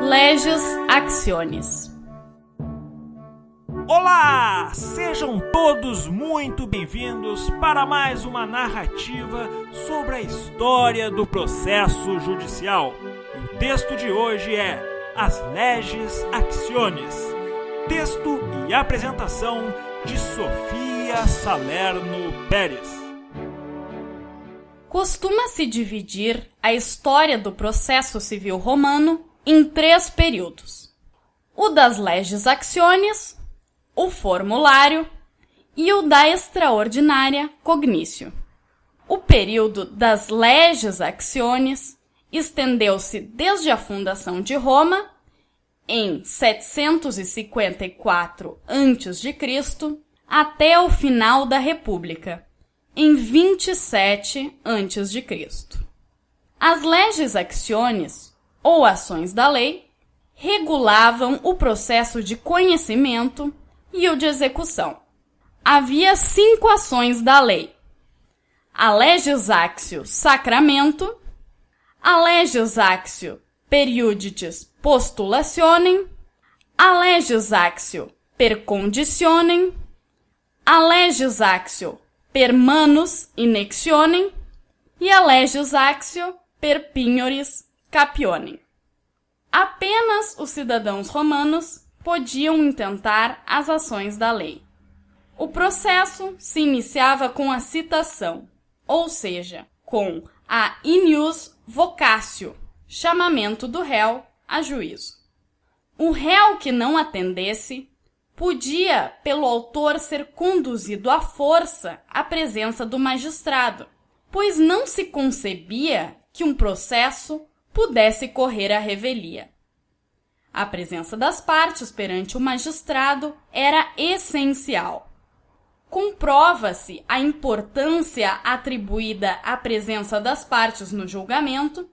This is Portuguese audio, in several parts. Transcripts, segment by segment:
Leges Actionis. Olá! Sejam todos muito bem-vindos para mais uma narrativa sobre a história do processo judicial. O texto de hoje é As Leges Actionis. Texto e apresentação de Sofia Salerno Pérez. Costuma-se dividir a história do processo civil romano em 3 períodos: o das leges actionis, o formulário e o da extraordinária cognitio. O período das leges actionis estendeu-se desde a fundação de Roma, em 754 a.C., até o final da República, em 27 a.C. As leges actionis, ou ações da lei, regulavam o processo de conhecimento e o de execução. Havia 5 ações da lei: a leges actio sacramento, a leges actio periuditis postulationem, a leges actio per conditionem, a leges actio per manus inexionem e a leges actio per pignoris capionem. Apenas os cidadãos romanos podiam intentar as ações da lei. O processo se iniciava com a citação, ou seja, com a in ius vocatio, chamamento do réu a juízo. O réu que não atendesse podia, pelo autor, ser conduzido à força à presença do magistrado, pois não se concebia que um processo pudesse correr à revelia. A presença das partes perante o magistrado era essencial. Comprova-se a importância atribuída à presença das partes no julgamento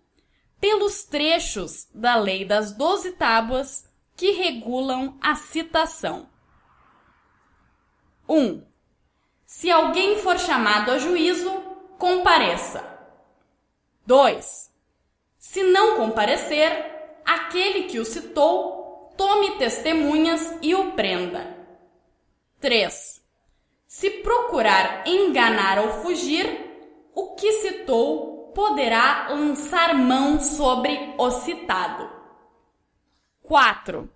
pelos trechos da Lei das 12 Tábuas que regulam a citação. 1. Se alguém for chamado a juízo, compareça. 2. Se não comparecer, aquele que o citou tome testemunhas e o prenda. 3. Se procurar enganar ou fugir, o que citou poderá lançar mão sobre o citado. 4.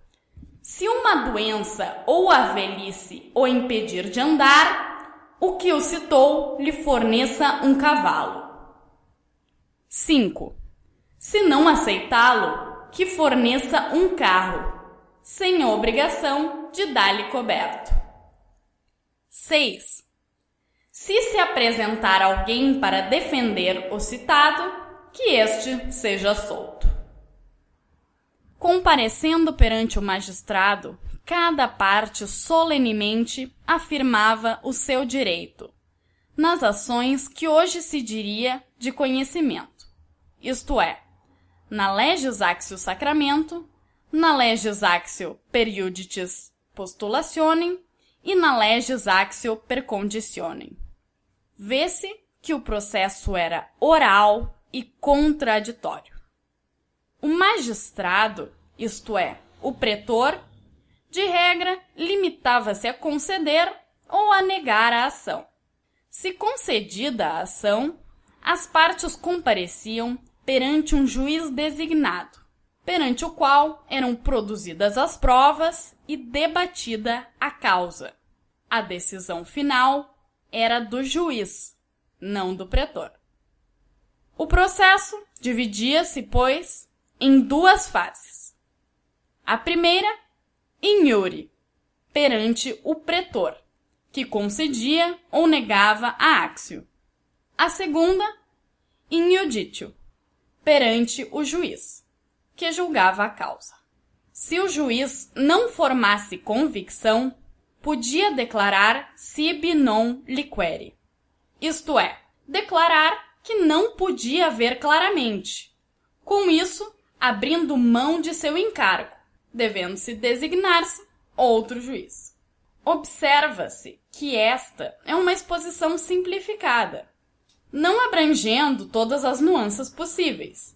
Se uma doença ou a velhice o impedir de andar, o que o citou lhe forneça um cavalo. 5. Se não aceitá-lo, que forneça um carro, sem a obrigação de dar-lhe coberto. 6. Se apresentar alguém para defender o citado, que este seja solto. Comparecendo perante o magistrado, cada parte solenemente afirmava o seu direito, nas ações que hoje se diria de conhecimento, isto é, na leges actio sacramento, na leges actio periuditis postulationem e na leges actio per conditionem. Vê-se que o processo era oral e contraditório. O magistrado, isto é, o pretor, de regra, limitava-se a conceder ou a negar a ação. Se concedida a ação, as partes compareciam perante um juiz designado, perante o qual eram produzidas as provas e debatida a causa. A decisão final era do juiz, não do pretor. O processo dividia-se, pois, em 2 fases. A primeira, in iure, perante o pretor, que concedia ou negava a actio. A segunda, in iuditio, perante o juiz, que julgava a causa. Se o juiz não formasse convicção, podia declarar sibi non liquere, isto é, declarar que não podia ver claramente, com isso abrindo mão de seu encargo, devendo-se designar-se outro juiz. Observa-se que esta é uma exposição simplificada, não abrangendo todas as nuances possíveis,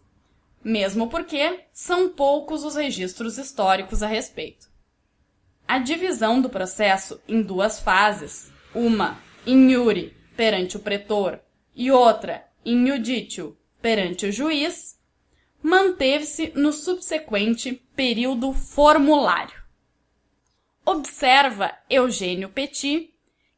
mesmo porque são poucos os registros históricos a respeito. A divisão do processo em duas fases, uma in iure perante o pretor e outra in iudicio perante o juiz, manteve-se no subsequente período formulário. Observa Eugênio Petit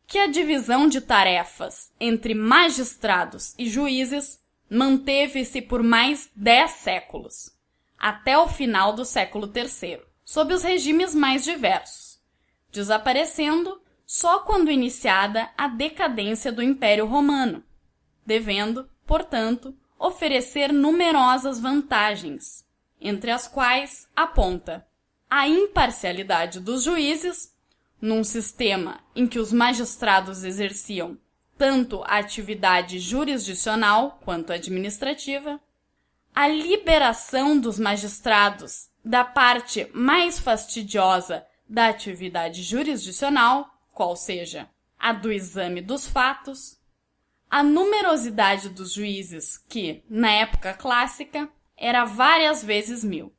que a divisão de tarefas entre magistrados e juízes manteve-se por mais 10 séculos, até o final do século III, sob os regimes mais diversos, desaparecendo só quando iniciada a decadência do Império Romano, devendo, portanto, oferecer numerosas vantagens, entre as quais aponta a imparcialidade dos juízes, num sistema em que os magistrados exerciam tanto a atividade jurisdicional quanto administrativa, a liberação dos magistrados da parte mais fastidiosa da atividade jurisdicional, qual seja a do exame dos fatos, a numerosidade dos juízes que, na época clássica, era várias vezes 1000,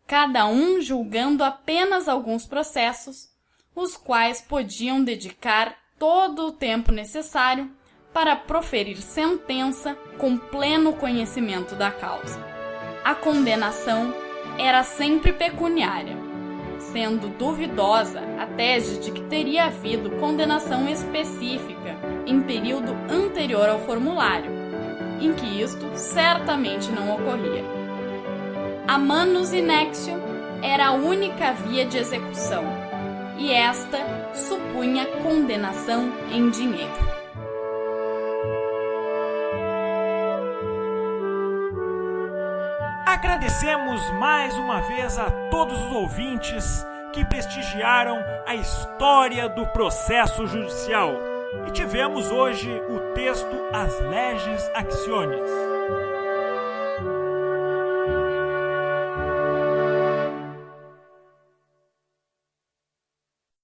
cada um julgando apenas alguns processos, os quais podiam dedicar todo o tempo necessário para proferir sentença com pleno conhecimento da causa. A condenação era sempre pecuniária, sendo duvidosa a tese de que teria havido condenação específica em período anterior ao formulário, em que isto certamente não ocorria. A manus inexio era a única via de execução, e esta supunha condenação em dinheiro. Agradecemos mais uma vez a todos os ouvintes que prestigiaram a história do processo judicial e tivemos hoje o texto As Leges Actionis.